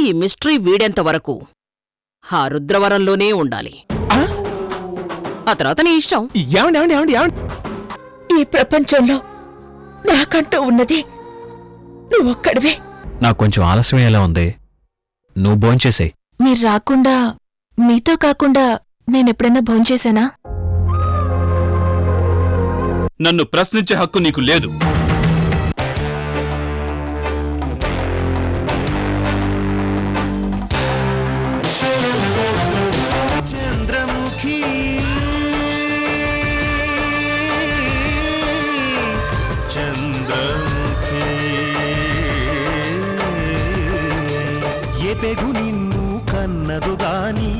ఈ మిస్టరీ వీడేంత వరకు ఆ రుద్రవరంలోనే ఉండాలి. ఆ తర్వాత నీ ఇష్టం. ఈ ప్రపంచంలో నాకంటూ ఉన్నది నువ్వొక్కడివే. నాకు కొంచెం ఆలస్యమయ్యేలా ఉంది, నువ్వు భోంచేసేయ్. మీరు రాకుండా మీతో కాకుండా నేనెప్పుడైనా భోంచేశానా? నన్ను ప్రశ్నించే హక్కు నీకు లేదు. చంద్రముఖి చంద్రముఖి ఏ పెగు నిన్ను కన్నదు గాని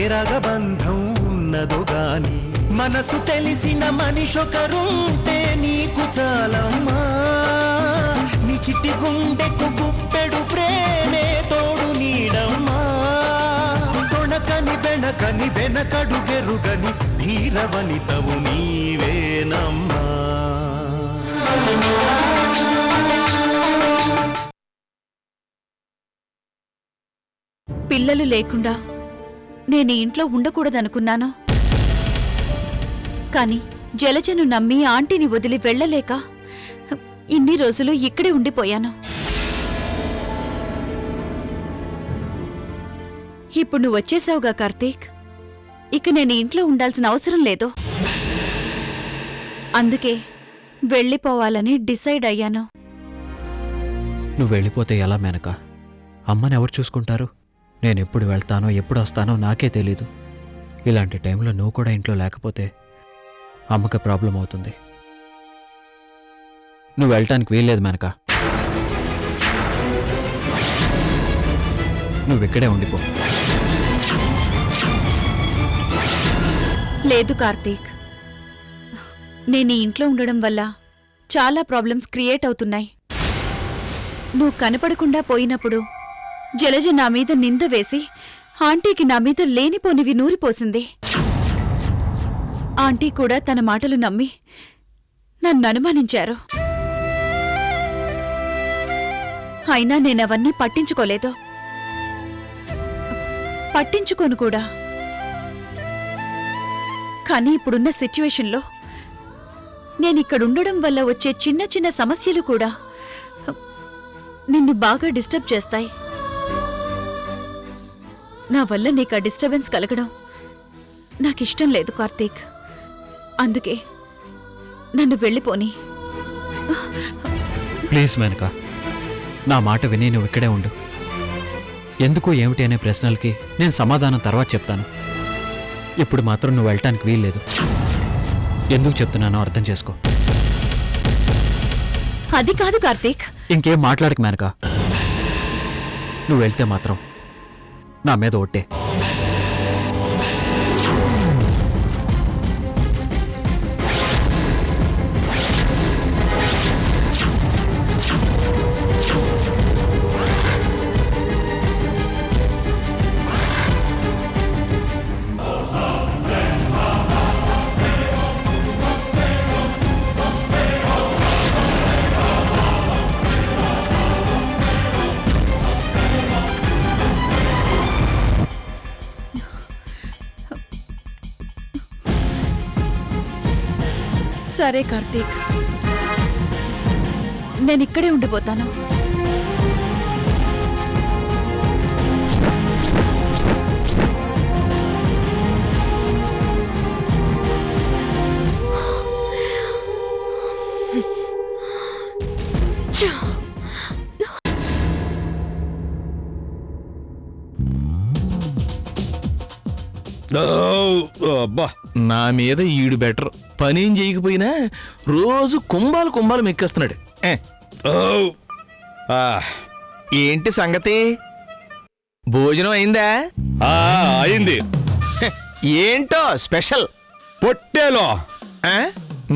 ఏ రగబంధం ఉన్నదు గాని మనసు తెలిసిన మనిషొకరుంటే నీకు చాలమ్మా. నీ చిట్టి గుండెకు గుప్పెడు ప్రేమే తోడు నీడమ్మా. తొణకని బెణకని వెనకడు గెరుగని ధీరవనితవు నీవేనమ్మా. పిల్లలు లేకుండా నేను ఇంట్లో ఉండకూడదనుకున్నాను. కాని జలజను నమ్మి ఆంటీని వదిలి వెళ్లలేక ఇన్ని రోజులు ఇక్కడే ఉండిపోయాను. ఇప్పుడు నువ్వు వచ్చేసావుగా కార్తీక్, ఇక నేను ఇంట్లో ఉండాల్సిన అవసరం లేదు. అందుకే వెళ్ళిపోవాలని డిసైడ్ అయ్యాను. నువ్వు వెళ్ళిపోతే ఎలా మేనక? అమ్మని ఎవరు చూసుకుంటారు? నేనెప్పుడు వెళ్తానో ఎప్పుడు వస్తానో నాకే తెలీదు. ఇలాంటి టైంలో నువ్వు కూడా ఇంట్లో లేకపోతే అమ్మకి ప్రాబ్లం అవుతుంది. నువ్వు వెళ్ళటానికి వీల్లేదు మేనక, నువ్విక్కడే ఉండిపో. లేదు కార్తీక్, నేను ఇంట్లో ఉండడం వల్ల చాలా ప్రాబ్లమ్స్ క్రియేట్ అవుతున్నాయి. నువ్వు కనపడకుండా పోయినప్పుడు జలజ నా మీద నింద వేసి ఆంటీకి నా మీద లేనిపోనివి నూరిపోసింది. ఆంటీ కూడా తన మాటలు నమ్మి నన్ను అనుమానించారు. అయినా నేనవన్నీ పట్టించుకోలేదు, పట్టించుకోను కూడా. కానీ ఇప్పుడున్న సిచ్యువేషన్లో నేనిక్కడుండడం వల్ల వచ్చే చిన్న చిన్న సమస్యలు కూడా నిన్ను బాగా డిస్టర్బ్ చేస్తాయి. నా వల్ల నీకు ఆ డిస్టర్బెన్స్ కలగడం నాకిష్టం లేదు కార్తీక్. అందుకే నన్ను వెళ్ళిపోని. ప్లీజ్ మేనక, నా మాట విని నువ్వు ఇక్కడే ఉండు. ఎందుకు ఏమిటి అనే ప్రశ్నలకి నేను సమాధానం తర్వాత చెప్తాను. ఇప్పుడు మాత్రం నువ్వు వెళ్ళటానికి వీల్లేదు. ఎందుకు చెప్తున్నానో అర్థం చేసుకో. అది కాదు కార్తీక్. ఇంకేం మాట్లాడక మేనక, నువ్వు వెళ్తే మాత్రం నా మీద ఒట్టే. సరే కార్తీక్, నేనిక్కడే ఉండిపోతాను. అబ్బా, నా మీద ఈడు బెటర్. పనేం చేయకపోయినా రోజు కుంభాలు కుంభాలు మెక్కేస్తున్నాడు. ఏంటి సంగతి? భోజనం అయిందా? అయింది. ఏంటో స్పెషల్? పొట్టేలో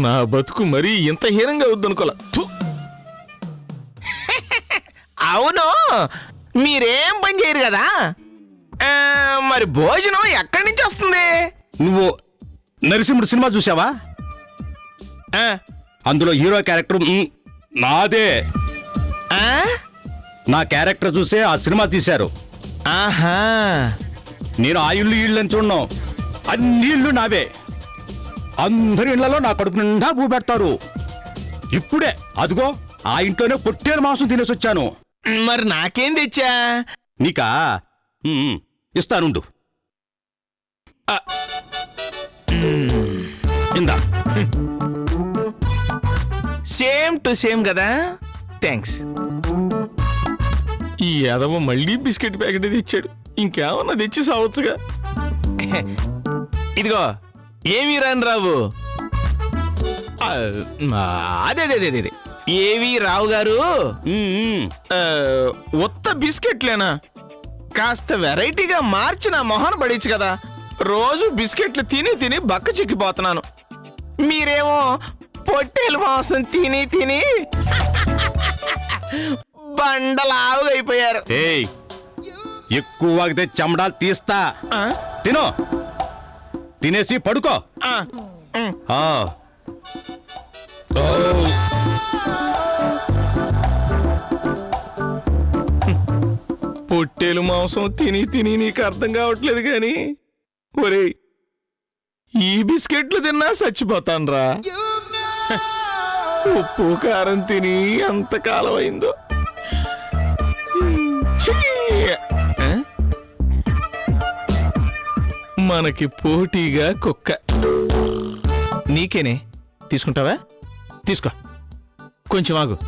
నా బతుకు మరీ ఇంత హీనంగా వద్దనుకోలే. అవును, మీరేం పని చేయరు కదా, మరి భోజనం ఎక్కడి నుంచి వస్తుంది? నువ్వు నరసింహుడు సినిమా చూసావా? అందులో హీరో క్యారెక్టర్ నాదే. నా క్యారెక్టర్ చూసే ఆ సినిమా తీశారు. ఆహా, నేను ఆ ఇల్లు ఇల్లు అని చూడను, అన్ని ఇళ్ళు నావే. అందరి ఇళ్లలో నా కడుపు నిండా భూ పెడతారు. ఇప్పుడే అదిగో ఆ ఇంట్లోనే పొట్టేలు మాంసం తినేసి వచ్చాను. మరి నాకేం తెచ్చా? నీకా ఇస్తానుండు. ఇందా. సేమ్ టు సేమ్ కదా, థ్యాంక్స్. ఈ యాదవ మళ్ళీ బిస్కెట్ ప్యాకెట్ తెచ్చాడు. ఇంకేమన్నా తెచ్చి సావచ్చుగా. ఇదిగో, ఏమి రాను రావు. అదే ఏవి రావు గారు, ఉత్త బిస్కెట్లేనా? కాస్త వెరైటీగా మార్చి నా మొహాన్ని పడేచ్చు కదా. రోజు బిస్కెట్లు తిని తిని బక్క చిక్కిపోతున్నాను. మీరేమో పొట్టేలు మాంసం తిని తిని బండలావుగా అయిపోయారు. ఏయ్, ఎక్కువ వాగితే చెమడాలు తీస్తా. తినో, తినేసి పడుకో. ఆ. పొట్టేలు మాంసం తిని తిని నీకు అర్థం కావట్లేదు గాని, ఒరేయ్, ఈ బిస్కెట్లు తిన్నా చచ్చిపోతాన్రా. ఉప్పు కారం తిని అంతకాలం అయిందో. ఛీ! మనకి పోటీగా కుక్క. నీకేనే, తీసుకుంటావా? తీసుకో, కొంచెం ఆగు.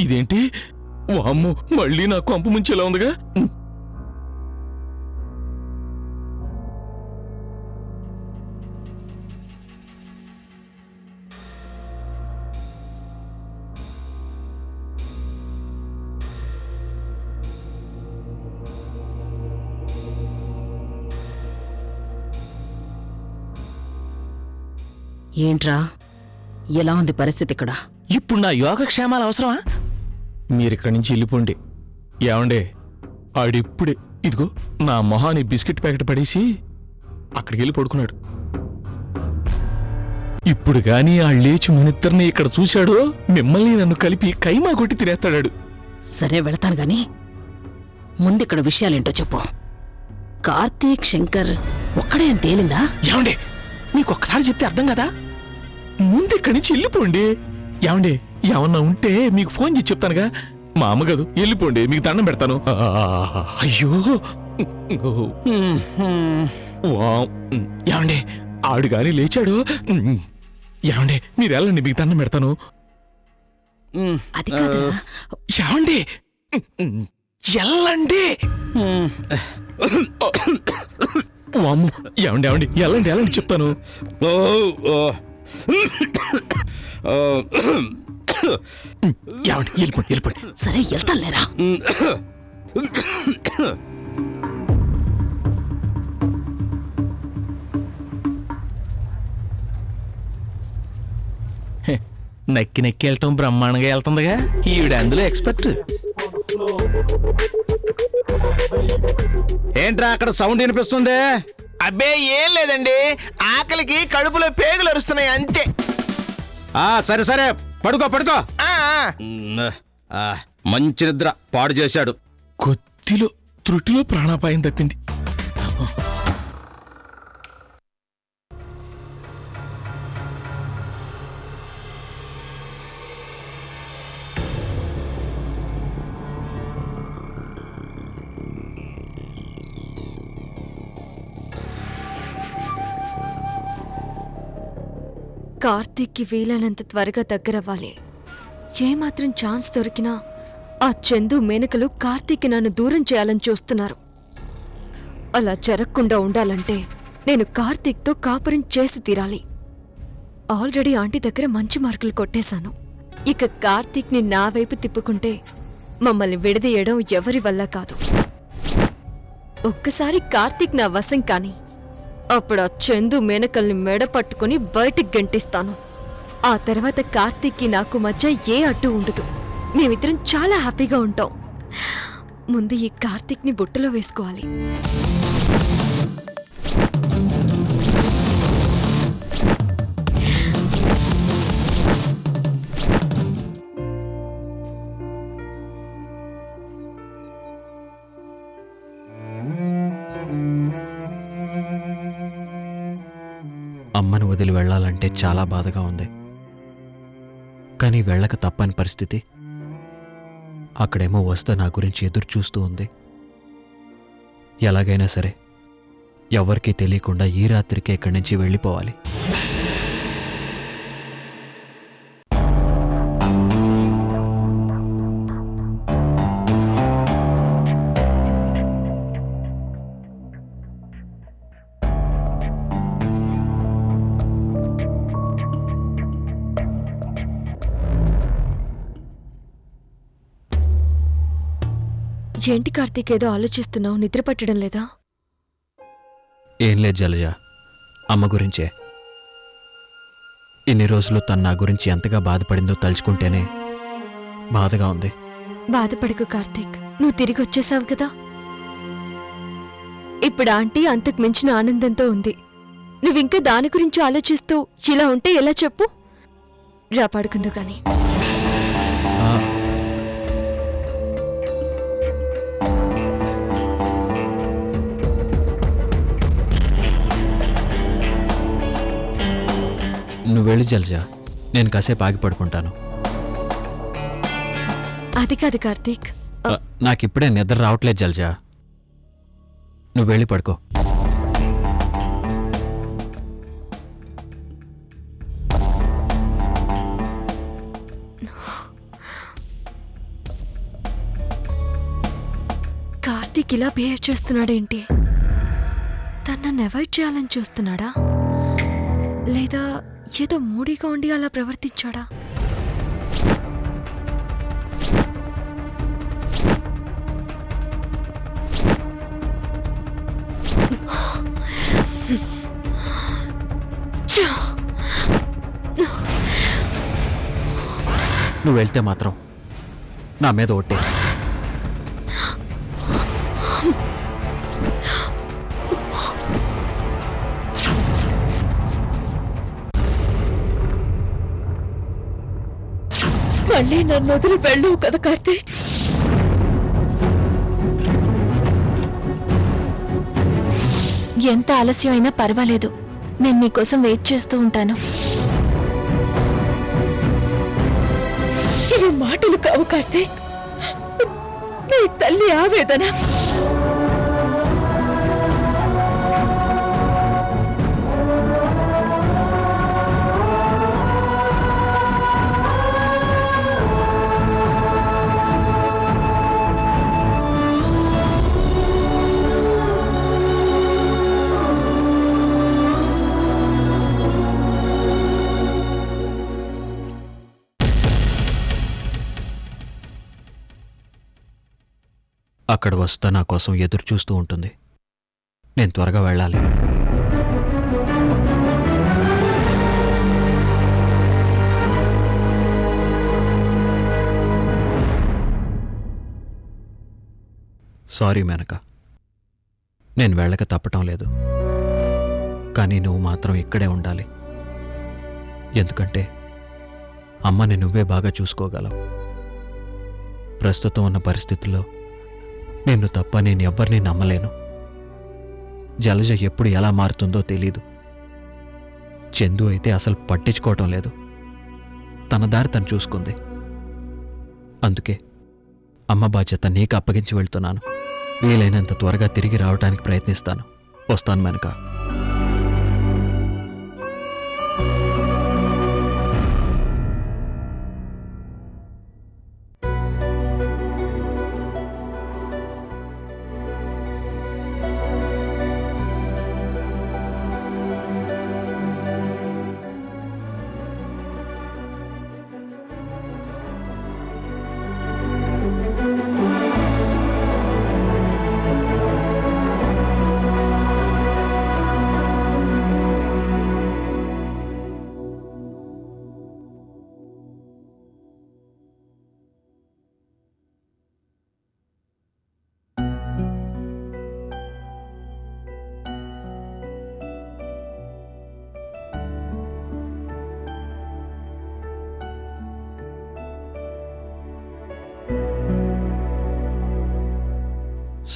ఇదేంటి? వామ్మో, మళ్ళీ నా కొంప ముంచేలా ఉందిగా. ఏంట్రా, ఎలా ఉంది పరిస్థితి ఇక్కడ? ఇప్పుడు నా యోగక్షేమాలు అవసరమా? మీరిక్కడి నుంచి వెళ్ళిపోండి. ఏమండే, ఆడిప్పుడే ఇదిగో నా మొహాన్ని బిస్కెట్ ప్యాకెట్ పడేసి అక్కడికి వెళ్ళి పడుకున్నాడు. ఇప్పుడు గాని ఆ లేచి మనిద్దరిని ఇక్కడ చూశాడో మిమ్మల్ని నన్ను కలిపి కైమా కొట్టి తినేస్తాడాడు. సరే, వెళతాను గాని ముందిక్కడ విషయాలేంటో చెప్పు. కార్తీక్, శంకర్ ఒక్కడే అని తేలిందా? ఏమండే, మీకు ఒక్కసారి చెప్తే అర్థం కదా. ముందు ఇక్కడి నుంచి వెళ్ళిపోండి. ఏమండే, ఏమన్నా ఉంటే మీకు ఫోన్ చేసి చెప్తానుగా. మా అమ్మ కాదు, వెళ్ళిపోండి, మీకు దండం పెడతాను. అయ్యో, ఏమండే, ఆడు గాని లేచాడు. ఏమండే, మీరు వెళ్ళండి, మీకు దండం పెడతాను. అది కాదురా. ఏమండే, వెళ్ళండి. వామ్ము, ఏమండి ఏమండి, వెళ్ళండి వెళ్ళండి చెప్తాను. ఏమండి, వెళ్ళిపోండి వెళ్ళిపోండి. సరే, వెళ్తానులేరా. నక్కి నక్కి వెళ్ళటం బ్రహ్మాండంగా వెళ్తుందిగా. ఈవిడ అందులో ఎక్స్పర్ట్. ఏంట్రా అక్కడ సౌండ్ వినిపిస్తుంది? అబ్బే, ఏం లేదండి, ఆకలికి కడుపులో పేగులు అరుస్తున్నాయి అంతే. సరే సరే, పడుకో పడుకో. మంచి నిద్ర పాడు చేశాడు. కొద్దిలో త్రుటిలో ప్రాణాపాయం తప్పింది. కార్తీక్కి వీలైనంత త్వరగా దగ్గరవ్వాలి. ఏమాత్రం ఛాన్స్ దొరికినా ఆ చందు, మేనకలు కార్తీక్కి నన్ను దూరం చేయాలని చూస్తున్నారు. అలా జరగకుండా ఉండాలంటే నేను కార్తీక్తో కాపురం చేసి తీరాలి. ఆల్రెడీ ఆంటీ దగ్గర మంచి మార్కులు కొట్టేశాను. ఇక కార్తీక్ని నా వైపు తిప్పుకుంటే మమ్మల్ని విడదీయడం ఎవరి వల్ల కాదు. ఒక్కసారి కార్తీక్ నా వశం కాని అప్పుడు ఆ చందు, మేనకల్ని మెడ పట్టుకుని బయటికి గెంటిస్తాను. ఆ తర్వాత కార్తీక్కి నాకు మధ్య ఏ అడ్డు ఉండదు. మేమిద్దరం చాలా హ్యాపీగా ఉంటాం. ముందు ఈ కార్తీక్ని బుట్టలో వేసుకోవాలి. అమ్మను వదిలి వెళ్ళాలంటే చాలా బాధగా ఉంది. కానీ వెళ్ళక తప్పని పరిస్థితి. అక్కడేమో వస్తే నా గురించి ఎదురు చూస్తూ ఉంది. ఎలాగైనా సరే ఎవరికీ తెలియకుండా ఈ రాత్రికే ఇక్కడి నుంచి వెళ్ళిపోవాలి. ఏంటి కార్తీక్, ఏదో ఆలోచిస్తున్నావు? నిద్ర పట్టడం లేదా? ఏం లేదు జలజ, అమ్మ గురించే. ఇన్ని రోజులు తను నా గురించి ఎంతగా బాధపడిందో తలుచుకుంటేనే బాధగా ఉంది. బాధపడకు కార్తీక్, నువ్వు తిరిగి వచ్చేసావు కదా. ఇప్పుడు ఆంటీ అంతకు మించిన ఆనందంతో ఉంది. నువ్వింకా దాని గురించి ఆలోచిస్తూ ఇలా ఉంటే ఎలా చెప్పు? రా పడుకుందు గాని. ఆ, నువ్వు వెళ్ళి జలజ, నేను కాసేపు ఆగి పడుకుంటాను. అది కాదు కార్తీక్. నాకిప్పుడే నిద్ర రావట్లేదు జలజ, నువ్వు వెళ్ళి పడుకో. కార్తీక్ ఇలా బిహేవ్ చేస్తున్నాడేంటి? తను నన్ను అవాయిడ్ చేయాలని చూస్తున్నాడా, లేదా ఏదో మూడీగా ఉండి అలా ప్రవర్తించాడా? నువ్వు వెళ్తే మాత్రం నా మీద ఒట్టే. మళ్ళీ నన్ను వదిలి వెళ్ళవు కదా కార్తీక్. ఎంత ఆలస్యమైనా పర్వాలేదు, నేను మీకోసం వెయిట్ చేస్తూ ఉంటాను. ఇవి మాటలు కావు కార్తీక్, నీ తల్లి ఆవేదన. అక్కడ వస్తా నా కోసం ఎదురు చూస్తూ ఉంటుంది. నేను త్వరగా వెళ్ళాలి. సారీ మేనక, నేను వెళ్ళక తప్పటం లేదు. కానీ నువ్వు మాత్రం ఇక్కడే ఉండాలి. ఎందుకంటే అమ్మని నువ్వే బాగా చూసుకోగలవు. ప్రస్తుతం ఉన్న పరిస్థితుల్లో నిన్ను తప్ప నేను ఎవ్వరినీ నమ్మలేను. జలజ ఎప్పుడు ఎలా మారుతుందో తెలీదు. చందు అయితే అసలు పట్టించుకోవటం లేదు. తన దారి తను చూసుకుంది. అందుకే అమ్మ బాధ్యత నీకు అప్పగించి వెళ్తున్నాను. వీలైనంత త్వరగా తిరిగి రావడానికి ప్రయత్నిస్తాను. వస్తాను మేనక.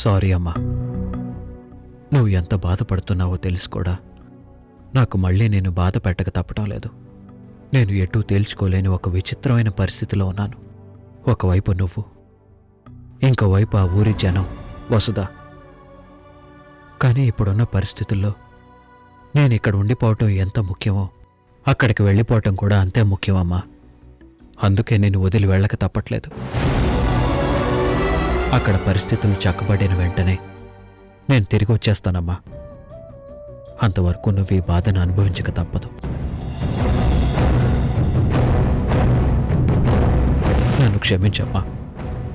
సారీ అమ్మా. నువ్వు ఎంత బాధపడుతున్నావో తెలుసు కూడా నాకు మళ్ళీ నేను బాధ పెట్టక తప్పటం లేదు. నేను ఎటూ తేల్చుకోలేని ఒక విచిత్రమైన పరిస్థితిలో ఉన్నాను. ఒకవైపు నువ్వు, ఇంకోవైపు ఆ ఊరి జనం, వసుధ. కానీ ఇప్పుడున్న పరిస్థితుల్లో నేను ఇక్కడ ఉండిపోవటం ఎంత ముఖ్యమో అక్కడికి వెళ్ళిపోవటం కూడా అంతే ముఖ్యమమ్మా. అందుకే నేను వదిలి వెళ్ళక తప్పట్లేదు. అక్కడ పరిస్థితులు చక్కబడిన వెంటనే నేను తిరిగి వచ్చేస్తానమ్మా. అంతవరకు నువ్వు ఈ బాధను అనుభవించక తప్పదు. నన్ను క్షమించమ్మా,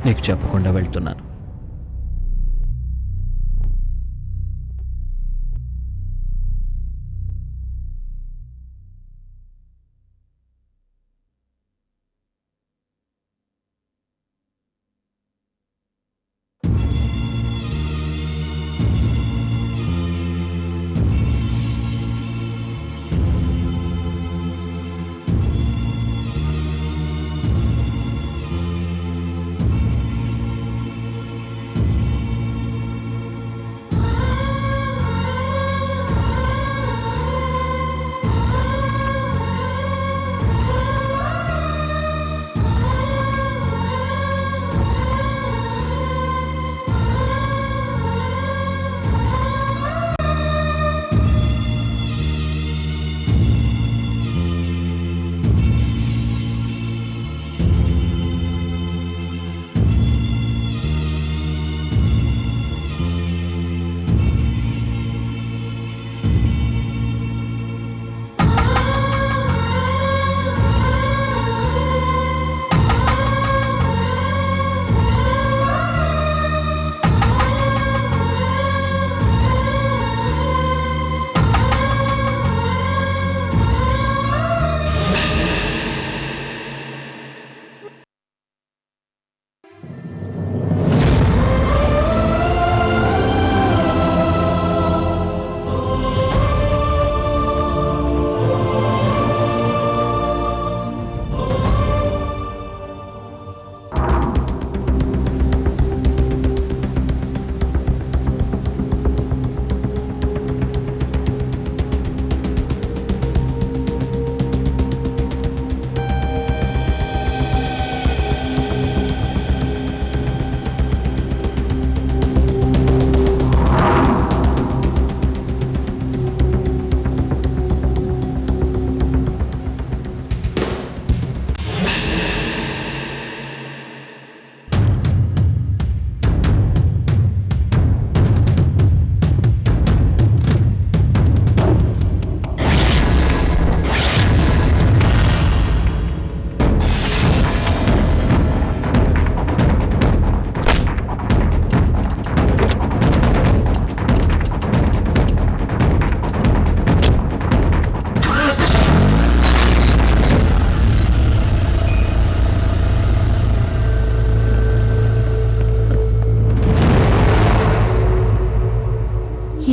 నీకు చెప్పకుండా వెళ్తున్నాను.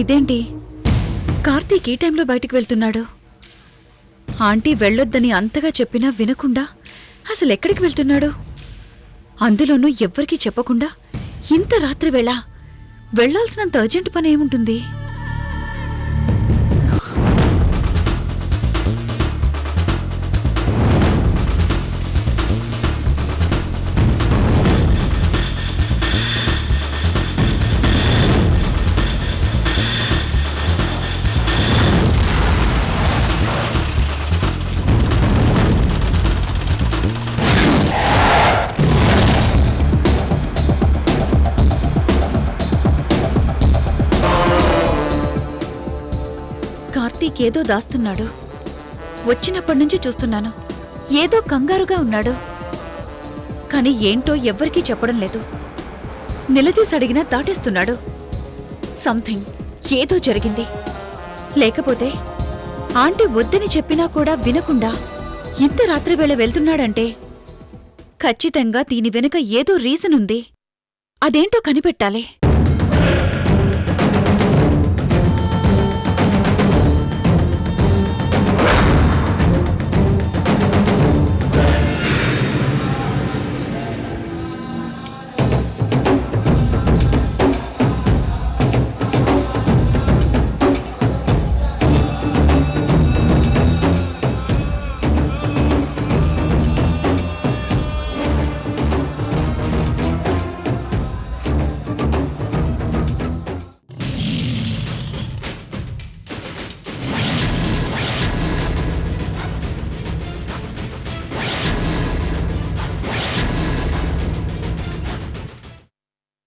ఇదేంటి, కార్తీక్ ఈ టైంలో బయటికి వెళ్తున్నాడు? ఆంటీ వెళ్ళొద్దని అంతగా చెప్పినా వినకుండా అసలు ఎక్కడికి వెళ్తున్నాడు? అందులోనూ ఎవ్వరికీ చెప్పకుండా ఇంత రాత్రి వేళ వెళ్లాల్సినంత అర్జెంట్ పని ఏముంటుంది? కార్తీక్ ఏదో దాస్తున్నాడు. వచ్చినప్పటినుంచి చూస్తున్నాను. ఏదో కంగారుగా ఉన్నాడు. కాని ఏంటో ఎవ్వరికీ చెప్పడం లేదు. నిలదీసి అడిగినా దాటేస్తున్నాడు. సంథింగ్, ఏదో జరిగింది. లేకపోతే ఆంటీ వద్దని చెప్పినా కూడా వినకుండా ఇంత రాత్రివేళ వెళ్తున్నాడంటే ఖచ్చితంగా దీని వెనుక ఏదో రీజన్ ఉంది. అదేంటో కనిపెట్టాలి.